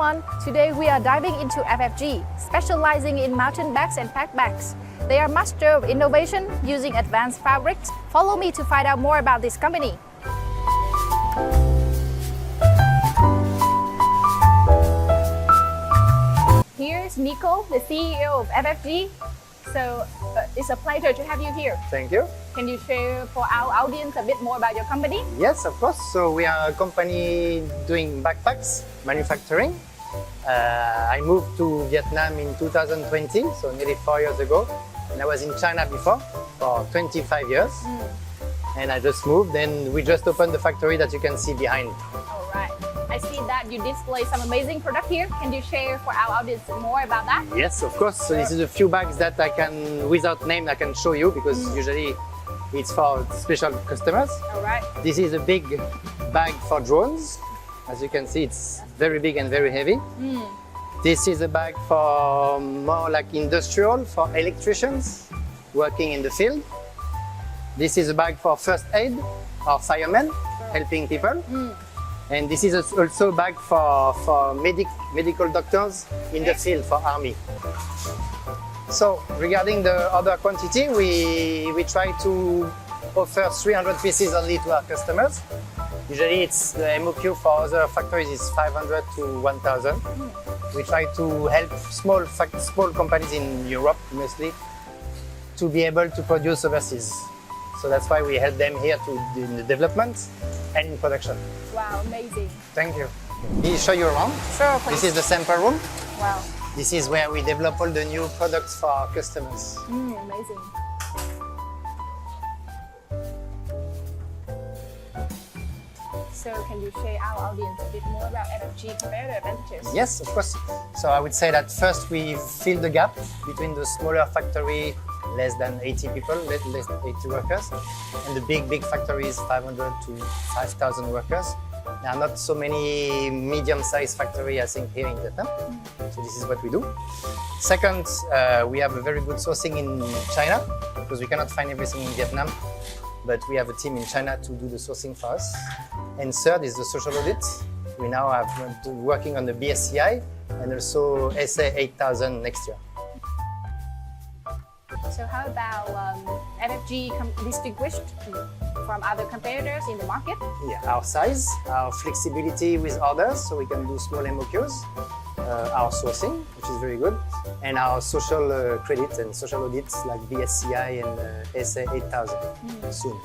everyone. Today we are diving into FFG, specializing in mountain bags and pack bags. They are master of innovation using advanced fabrics. Follow me to find out more about this company. Here's Nico, the CEO of FFG. So it's a pleasure to have you here. Thank you. Can you share for our audience a bit more about your company? Yes, of course. So we are a company doing backpacks manufacturing. I moved to Vietnam in 2020, so nearly 4 years ago. And I was in China before for 25 years. And I just moved, and we just opened the factory that you can see behind. All right. I see that you display some amazing product here. Can you share for our audience more about that? Yes, of course. So this is a few bags that I can, without name, I can show you because usually it's for special customers. All right. This is a big bag for drones. As you can see, it's very big and very heavy. This is a bag for more like industrial, for electricians working in the field. This is a bag for first aid or firemen helping people. And this is also a bag for medical doctors in the field for army. So regarding the order quantity, we try to offer 300 pieces only to our customers. Usually it's the MOQ for other factories is 500 to 1,000. We try to help small companies in Europe mostly to be able to produce overseas. So that's why we help them here in the development and in production. Wow, amazing. Thank you. Can you show you around? Sure, please. This is the sample room. Wow. This is where we develop all the new products for our customers. Amazing. So can you share our audience a bit more about FFG comparative advantages? Yes, of course. So I would say that first we fill the gap between the smaller factory, less than 80 people, less than 80 workers, and the big factories, 500 to 5,000 workers. There are not so many medium-sized factories, I think, here in Vietnam. So this is what we do. Second, we have a very good sourcing in China because we cannot find everything in Vietnam, but we have a team in China to do the sourcing for us. And third is the social audit. We now are working on the BSCI and also SA 8000 next year. So how about FFG distinguished from other competitors in the market? Yeah, our size, our flexibility with orders, so we can do small MOQs, our sourcing, which is very good, and our social credit and social audits like BSCI and SA 8000 soon.